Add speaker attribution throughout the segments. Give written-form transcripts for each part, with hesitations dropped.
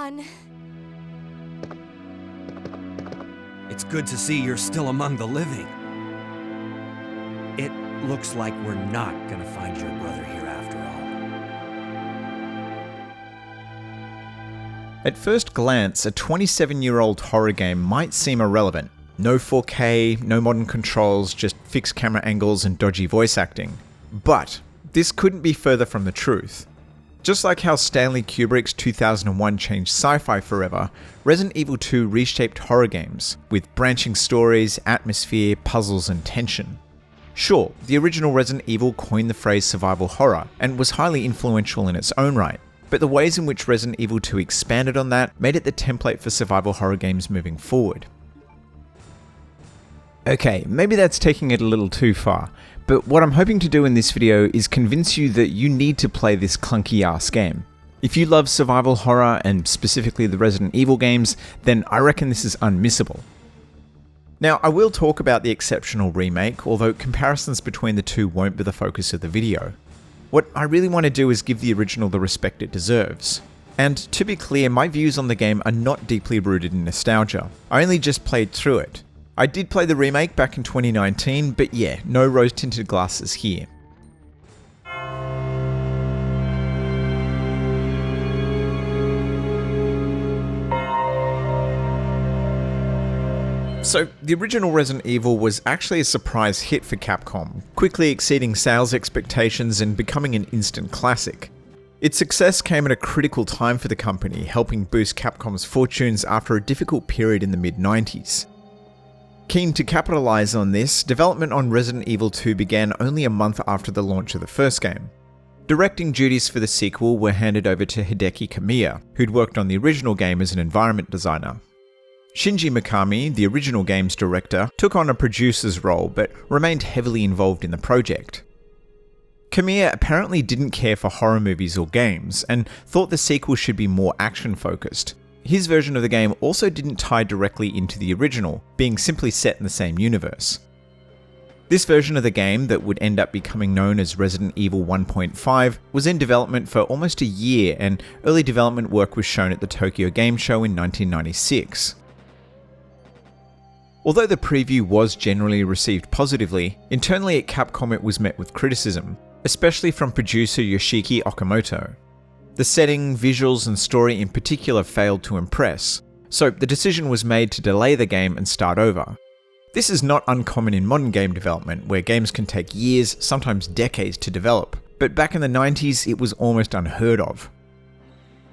Speaker 1: gone.
Speaker 2: It's good to see you're still among the living. It looks like we're not gonna find your brother here after all.
Speaker 3: At first glance, a 27-year-old horror game might seem irrelevant. No 4K, no modern controls, just fixed camera angles and dodgy voice acting. But this couldn't be further from the truth. Just like how Stanley Kubrick's 2001 changed sci-fi forever, Resident Evil 2 reshaped horror games, with branching stories, atmosphere, puzzles and tension. Sure, the original Resident Evil coined the phrase survival horror, and was highly influential in its own right, but the ways in which Resident Evil 2 expanded on that made it the template for survival horror games moving forward. Okay, maybe that's taking it a little too far, but what I'm hoping to do in this video is convince you that you need to play this clunky ass game. If you love survival horror, and specifically the Resident Evil games, then I reckon this is unmissable. Now, I will talk about the exceptional remake, although comparisons between the two won't be the focus of the video. What I really want to do is give the original the respect it deserves. And to be clear, my views on the game are not deeply rooted in nostalgia. I only just played through it. I did play the remake back in 2019, but yeah, no rose-tinted glasses here. So, the original Resident Evil was actually a surprise hit for Capcom, quickly exceeding sales expectations and becoming an instant classic. Its success came at a critical time for the company, helping boost Capcom's fortunes after a difficult period in the mid-90s. Keen to capitalize on this, development on Resident Evil 2 began only a month after the launch of the first game. Directing duties for the sequel were handed over to Hideki Kamiya, who'd worked on the original game as an environment designer. Shinji Mikami, the original game's director, took on a producer's role but remained heavily involved in the project. Kamiya apparently didn't care for horror movies or games, and thought the sequel should be more action-focused. His version of the game also didn't tie directly into the original, being simply set in the same universe. This version of the game, that would end up becoming known as Resident Evil 1.5, was in development for almost a year, and early development work was shown at the Tokyo Game Show in 1996. Although the preview was generally received positively, internally at Capcom it was met with criticism, especially from producer Yoshiki Okamoto. The setting, visuals and story in particular failed to impress, so the decision was made to delay the game and start over. This is not uncommon in modern game development, where games can take years, sometimes decades to develop, but back in the 90s it was almost unheard of.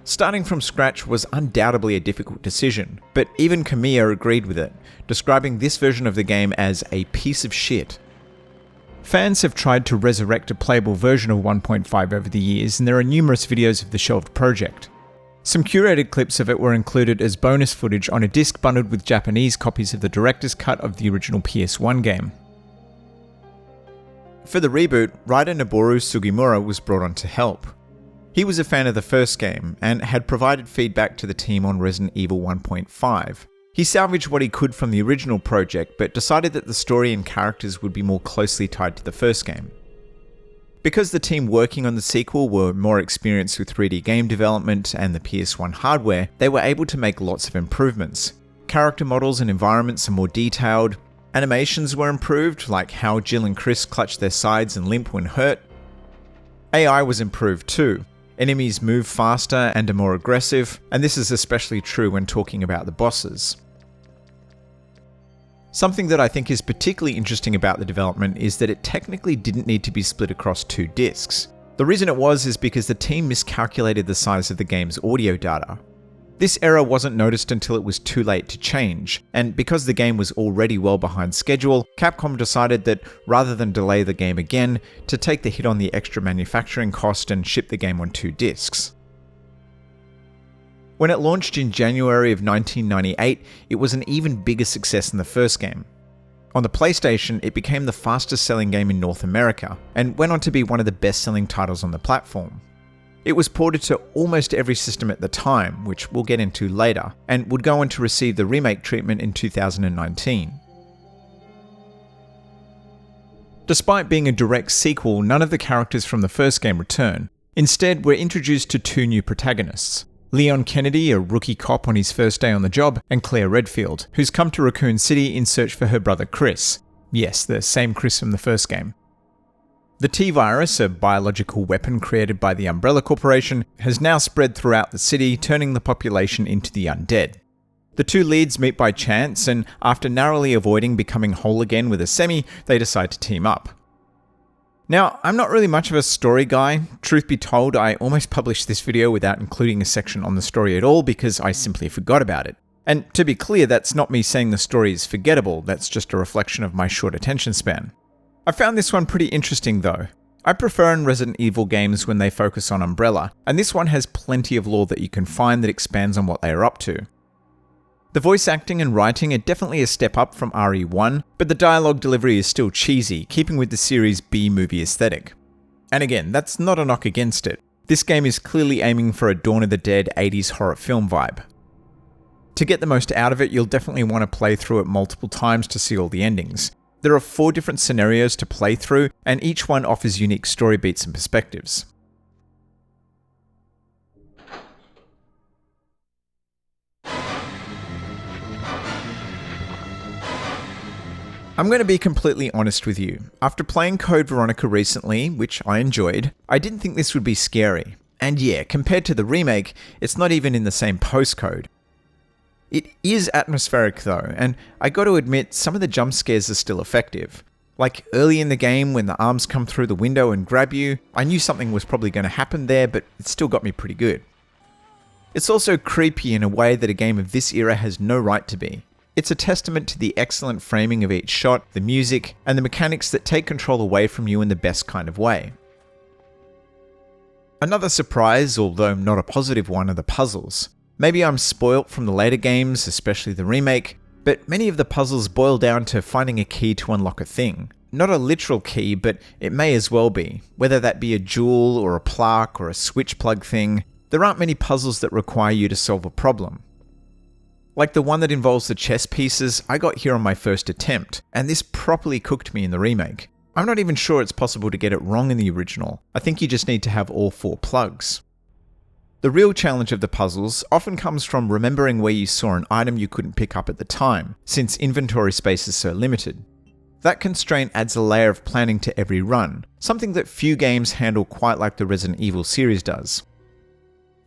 Speaker 3: Starting from scratch was undoubtedly a difficult decision, but even Kamiya agreed with it, describing this version of the game as a piece of shit. Fans have tried to resurrect a playable version of 1.5 over the years, and there are numerous videos of the shelved project. Some curated clips of it were included as bonus footage on a disc bundled with Japanese copies of the director's cut of the original PS1 game. For the reboot, writer Noboru Sugimura was brought on to help. He was a fan of the first game, and had provided feedback to the team on Resident Evil 1.5. He salvaged what he could from the original project, but decided that the story and characters would be more closely tied to the first game. Because the team working on the sequel were more experienced with 3D game development and the PS1 hardware, they were able to make lots of improvements. Character models and environments are more detailed, animations were improved, like how Jill and Chris clutch their sides and limp when hurt. AI was improved too. Enemies move faster and are more aggressive, and this is especially true when talking about the bosses. Something that I think is particularly interesting about the development is that it technically didn't need to be split across 2 discs. The reason it was is because the team miscalculated the size of the game's audio data. This error wasn't noticed until it was too late to change, and because the game was already well behind schedule, Capcom decided that rather than delay the game again, to take the hit on the extra manufacturing cost and ship the game on 2 discs. When it launched in January of 1998, it was an even bigger success than the first game. On the PlayStation, it became the fastest selling game in North America, and went on to be one of the best-selling titles on the platform. It was ported to almost every system at the time, which we'll get into later, and would go on to receive the remake treatment in 2019. Despite being a direct sequel, none of the characters from the first game return. Instead, we're introduced to 2 new protagonists. Leon Kennedy, a rookie cop on his first day on the job, and Claire Redfield, who's come to Raccoon City in search for her brother Chris. Yes, the same Chris from the first game. The T-Virus, a biological weapon created by the Umbrella Corporation, has now spread throughout the city, turning the population into the undead. The two leads meet by chance, and after narrowly avoiding becoming whole again with a semi, they decide to team up. Now, I'm not really much of a story guy. Truth be told, I almost published this video without including a section on the story at all because I simply forgot about it. And to be clear, that's not me saying the story is forgettable, that's just a reflection of my short attention span. I found this one pretty interesting though. I prefer in Resident Evil games when they focus on Umbrella, and this one has plenty of lore that you can find that expands on what they are up to. The voice acting and writing are definitely a step up from RE1, but the dialogue delivery is still cheesy, keeping with the series' B-movie aesthetic. And again, that's not a knock against it. This game is clearly aiming for a Dawn of the Dead 80s horror film vibe. To get the most out of it, you'll definitely want to play through it multiple times to see all the endings. There are 4 different scenarios to play through, and each one offers unique story beats and perspectives. I'm going to be completely honest with you. After playing Code Veronica recently, which I enjoyed, I didn't think this would be scary. And yeah, compared to the remake, it's not even in the same postcode. It is atmospheric though, and I got to admit some of the jump scares are still effective. Like early in the game when the arms come through the window and grab you, I knew something was probably going to happen there, but it still got me pretty good. It's also creepy in a way that a game of this era has no right to be. It's a testament to the excellent framing of each shot, the music, and the mechanics that take control away from you in the best kind of way. Another surprise, although not a positive one, are the puzzles. Maybe I'm spoilt from the later games, especially the remake, but many of the puzzles boil down to finding a key to unlock a thing. Not a literal key, but it may as well be. Whether that be a jewel or a plaque or a switch plug thing, there aren't many puzzles that require you to solve a problem. Like the one that involves the chess pieces, I got here on my first attempt, and this properly cooked me in the remake. I'm not even sure it's possible to get it wrong in the original. I think you just need to have all 4 plugs. The real challenge of the puzzles often comes from remembering where you saw an item you couldn't pick up at the time, since inventory space is so limited. That constraint adds a layer of planning to every run, something that few games handle quite like the Resident Evil series does.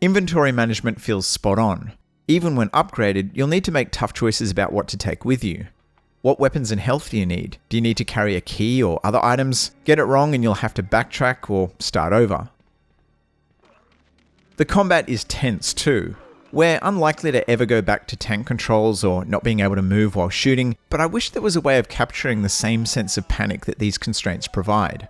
Speaker 3: Inventory management feels spot on. Even when upgraded, you'll need to make tough choices about what to take with you. What weapons and health do you need? Do you need to carry a key or other items? Get it wrong and you'll have to backtrack or start over. The combat is tense too. We're unlikely to ever go back to tank controls or not being able to move while shooting, but I wish there was a way of capturing the same sense of panic that these constraints provide.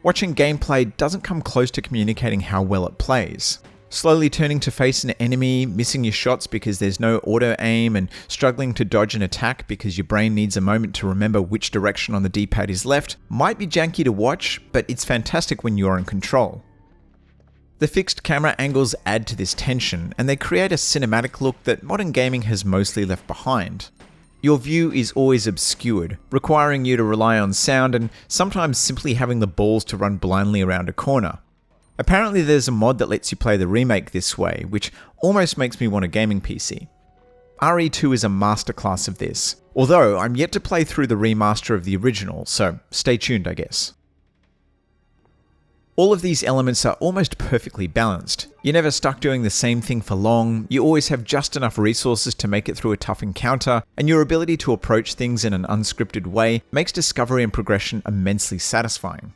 Speaker 3: Watching gameplay doesn't come close to communicating how well it plays. Slowly turning to face an enemy, missing your shots because there's no auto-aim, and struggling to dodge an attack because your brain needs a moment to remember which direction on the D-pad is left might be janky to watch, but it's fantastic when you're in control. The fixed camera angles add to this tension, and they create a cinematic look that modern gaming has mostly left behind. Your view is always obscured, requiring you to rely on sound and sometimes simply having the balls to run blindly around a corner. Apparently there's a mod that lets you play the remake this way, which almost makes me want a gaming PC. RE2 is a masterclass of this, although I'm yet to play through the remaster of the original, so stay tuned I guess. All of these elements are almost perfectly balanced. You're never stuck doing the same thing for long, you always have just enough resources to make it through a tough encounter, and your ability to approach things in an unscripted way makes discovery and progression immensely satisfying.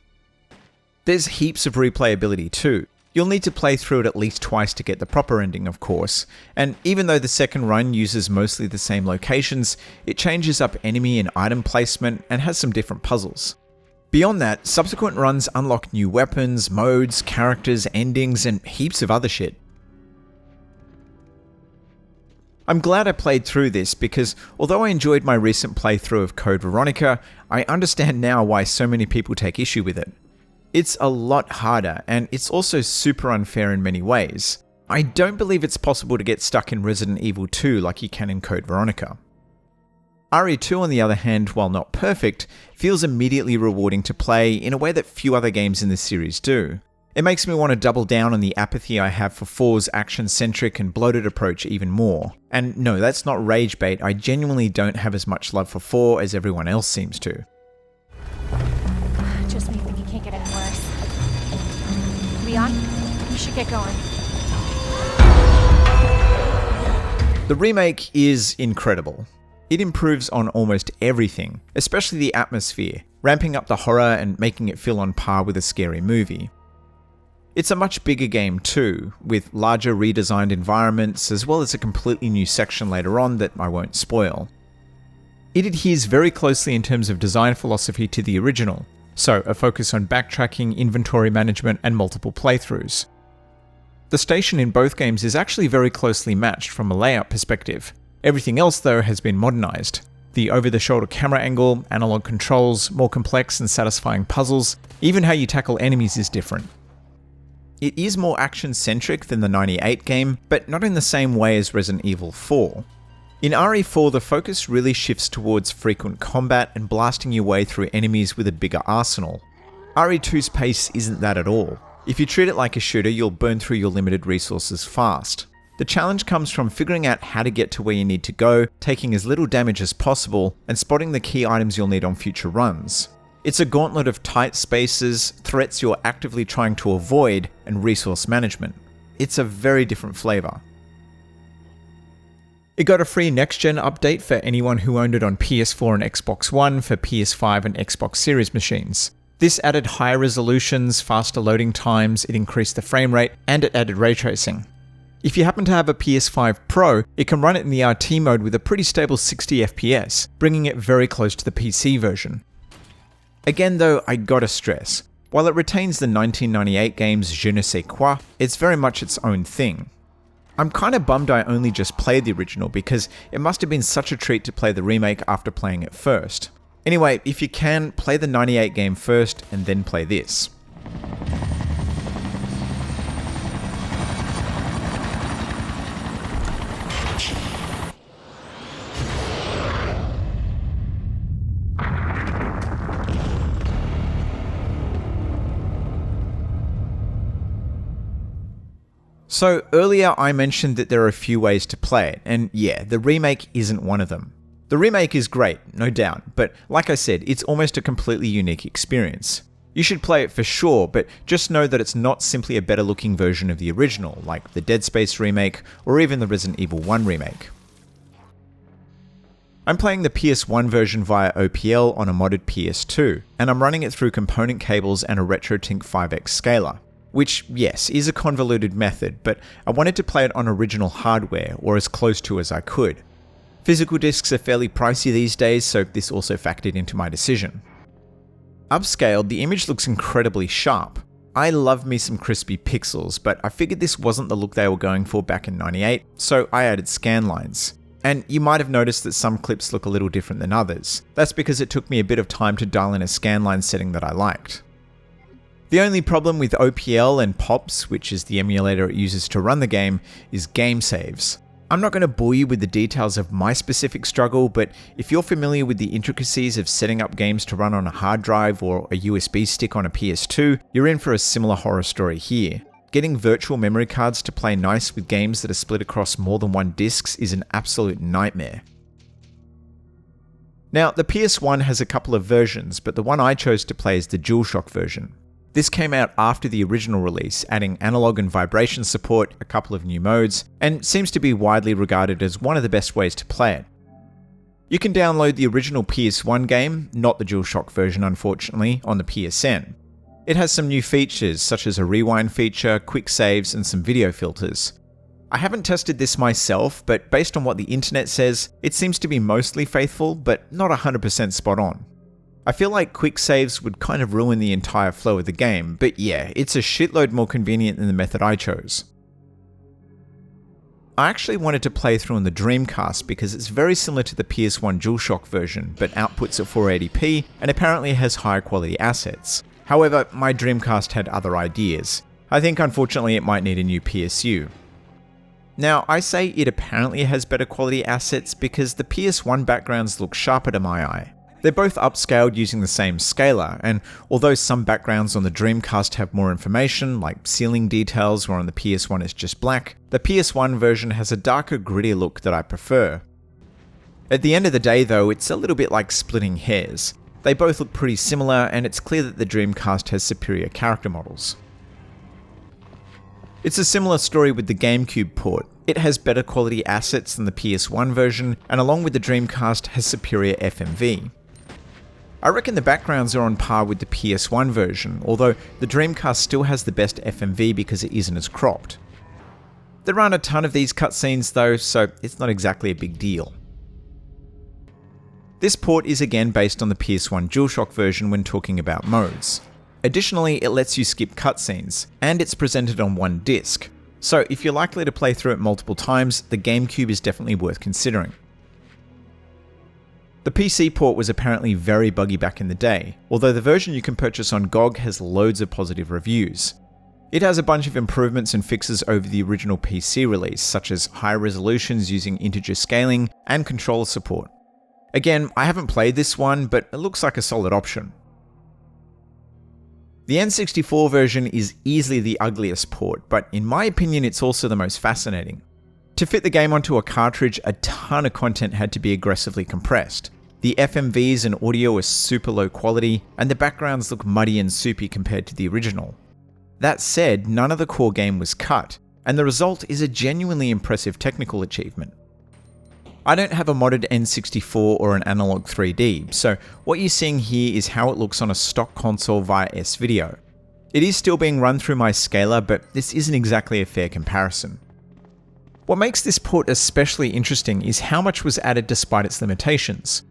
Speaker 3: There's heaps of replayability too. You'll need to play through it at least twice to get the proper ending, of course, and even though the second run uses mostly the same locations, it changes up enemy and item placement and has some different puzzles. Beyond that, subsequent runs unlock new weapons, modes, characters, endings, and heaps of other shit. I'm glad I played through this because although I enjoyed my recent playthrough of Code Veronica, I understand now why so many people take issue with it. It's a lot harder, and it's also super unfair in many ways. I don't believe it's possible to get stuck in Resident Evil 2 like you can in Code Veronica. RE2 on the other hand, while not perfect, feels immediately rewarding to play in a way that few other games in this series do. It makes me want to double down on the apathy I have for 4's action-centric and bloated approach even more. And no, that's not rage bait, I genuinely don't have as much love for 4 as everyone else seems to.
Speaker 1: Just me thinking it can't get any worse. Leon, we should get going.
Speaker 3: The remake is incredible. It improves on almost everything, especially the atmosphere, ramping up the horror and making it feel on par with a scary movie. It's a much bigger game too, with larger redesigned environments as well as a completely new section later on that I won't spoil. It adheres very closely in terms of design philosophy to the original, so a focus on backtracking, inventory management, and multiple playthroughs. The station in both games is actually very closely matched from a layout perspective. Everything else though has been modernized. The over-the-shoulder camera angle, analog controls, more complex and satisfying puzzles, even how you tackle enemies is different. It is more action-centric than the 98 game, but not in the same way as Resident Evil 4. In RE4, the focus really shifts towards frequent combat and blasting your way through enemies with a bigger arsenal. RE2's pace isn't that at all. If you treat it like a shooter, you'll burn through your limited resources fast. The challenge comes from figuring out how to get to where you need to go, taking as little damage as possible, and spotting the key items you'll need on future runs. It's a gauntlet of tight spaces, threats you're actively trying to avoid, and resource management. It's a very different flavour. It got a free next-gen update for anyone who owned it on PS4 and Xbox One for PS5 and Xbox Series machines. This added higher resolutions, faster loading times, it increased the frame rate, and it added ray tracing. If you happen to have a PS5 Pro, it can run it in the RT mode with a pretty stable 60 FPS, bringing it very close to the PC version. Again though, I gotta stress, while it retains the 1998 game's je ne sais quoi, it's very much its own thing. I'm kinda bummed I only just played the original because it must have been such a treat to play the remake after playing it first. Anyway, if you can, play the 98 game first and then play this. So earlier I mentioned that there are a few ways to play it, and yeah, the remake isn't one of them. The remake is great, no doubt, but like I said, it's almost a completely unique experience. You should play it for sure, but just know that it's not simply a better looking version of the original, like the Dead Space remake, or even the Resident Evil 1 remake. I'm playing the PS1 version via OPL on a modded PS2, and I'm running it through component cables and a RetroTink 5X scaler. Which, yes, is a convoluted method, but I wanted to play it on original hardware, or as close to as I could. Physical discs are fairly pricey these days, so this also factored into my decision. Upscaled, the image looks incredibly sharp. I love me some crispy pixels, but I figured this wasn't the look they were going for back in 98, so I added scan lines. And you might have noticed that some clips look a little different than others. That's because it took me a bit of time to dial in a scanline setting that I liked. The only problem with OPL and POPs, which is the emulator it uses to run the game, is game saves. I'm not going to bore you with the details of my specific struggle, but if you're familiar with the intricacies of setting up games to run on a hard drive or a USB stick on a PS2, you're in for a similar horror story here. Getting virtual memory cards to play nice with games that are split across more than one discs is an absolute nightmare. Now, the PS1 has a couple of versions, but the one I chose to play is the DualShock version. This came out after the original release, adding analog and vibration support, a couple of new modes, and seems to be widely regarded as one of the best ways to play it. You can download the original PS1 game, not the DualShock version unfortunately, on the PSN. It has some new features such as a rewind feature, quick saves, and some video filters. I haven't tested this myself, but based on what the internet says, it seems to be mostly faithful, but not 100% spot on. I feel like quick saves would kind of ruin the entire flow of the game, but yeah, it's a shitload more convenient than the method I chose. I actually wanted to play through on the Dreamcast because it's very similar to the PS1 DualShock version, but outputs at 480p and apparently has higher quality assets. However, my Dreamcast had other ideas. I think unfortunately it might need a new PSU. Now, I say it apparently has better quality assets because the PS1 backgrounds look sharper to my eye. They're both upscaled using the same scaler, and although some backgrounds on the Dreamcast have more information, like ceiling details, where on the PS1 it's just black, the PS1 version has a darker, grittier look that I prefer. At the end of the day though, it's a little bit like splitting hairs. They both look pretty similar, and it's clear that the Dreamcast has superior character models. It's a similar story with the GameCube port. It has better quality assets than the PS1 version, and along with the Dreamcast has superior FMV. I reckon the backgrounds are on par with the PS1 version, although the Dreamcast still has the best FMV because it isn't as cropped. There aren't a ton of these cutscenes though, so it's not exactly a big deal. This port is again based on the PS1 DualShock version when talking about modes. Additionally, it lets you skip cutscenes, and it's presented on one disc, so if you're likely to play through it multiple times, the GameCube is definitely worth considering. The PC port was apparently very buggy back in the day, although the version you can purchase on GOG has loads of positive reviews. It has a bunch of improvements and fixes over the original PC release, such as high resolutions using integer scaling and controller support. Again, I haven't played this one, but it looks like a solid option. The N64 version is easily the ugliest port, but in my opinion it's also the most fascinating. To fit the game onto a cartridge, a ton of content had to be aggressively compressed. The FMVs and audio are super low quality, and the backgrounds look muddy and soupy compared to the original. That said, none of the core game was cut, and the result is a genuinely impressive technical achievement. I don't have a modded N64 or an analog 3D, so what you're seeing here is how it looks on a stock console via S-Video. It is still being run through my scaler, but this isn't exactly a fair comparison. What makes this port especially interesting is how much was added despite its limitations.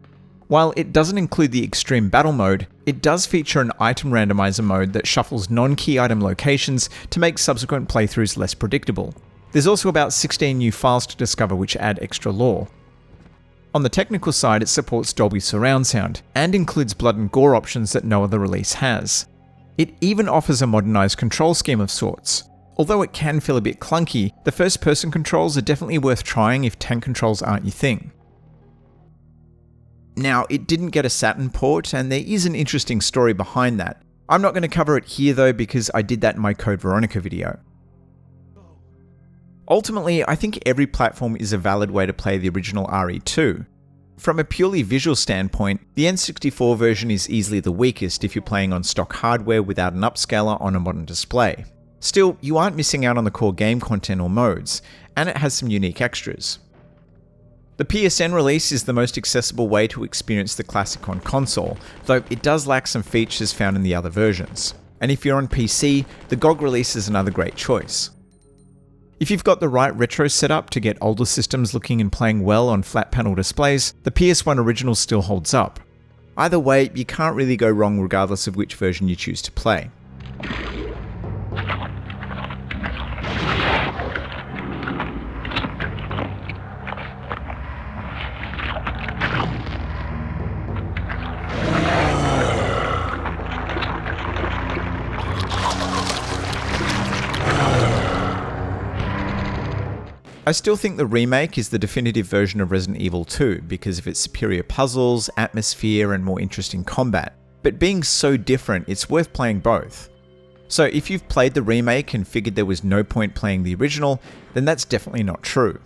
Speaker 3: While it doesn't include the extreme battle mode, it does feature an item randomizer mode that shuffles non-key item locations to make subsequent playthroughs less predictable. There's also about 16 new files to discover which add extra lore. On the technical side, it supports Dolby surround sound, and includes blood and gore options that no other release has. It even offers a modernized control scheme of sorts. Although it can feel a bit clunky, the first-person controls are definitely worth trying if tank controls aren't your thing. Now, it didn't get a Saturn port, and there is an interesting story behind that. I'm not going to cover it here though, because I did that in my Code Veronica video. Ultimately, I think every platform is a valid way to play the original RE2. From a purely visual standpoint, the N64 version is easily the weakest if you're playing on stock hardware without an upscaler on a modern display. Still, you aren't missing out on the core game content or modes, and it has some unique extras. The PSN release is the most accessible way to experience the classic on console, though it does lack some features found in the other versions. And if you're on PC, the GOG release is another great choice. If you've got the right retro setup to get older systems looking and playing well on flat panel displays, the PS1 original still holds up. Either way, you can't really go wrong regardless of which version you choose to play. I still think the remake is the definitive version of Resident Evil 2 because of its superior puzzles, atmosphere, and more interesting combat. But being so different, it's worth playing both. So if you've played the remake and figured there was no point playing the original, then that's definitely not true.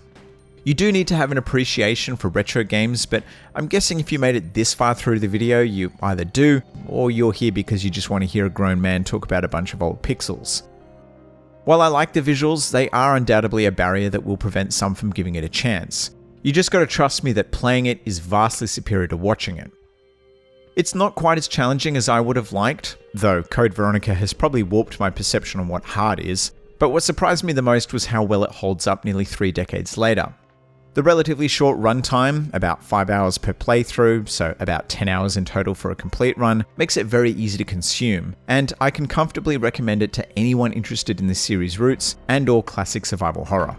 Speaker 3: You do need to have an appreciation for retro games, but I'm guessing if you made it this far through the video, you either do, or you're here because you just want to hear a grown man talk about a bunch of old pixels. While I like the visuals, they are undoubtedly a barrier that will prevent some from giving it a chance. You just gotta trust me that playing it is vastly superior to watching it. It's not quite as challenging as I would have liked, though Code Veronica has probably warped my perception on what hard is, but what surprised me the most was how well it holds up nearly 3 decades later. The relatively short runtime, about 5 hours per playthrough, so about 10 hours in total for a complete run, makes it very easy to consume, and I can comfortably recommend it to anyone interested in the series' roots and/or classic survival horror.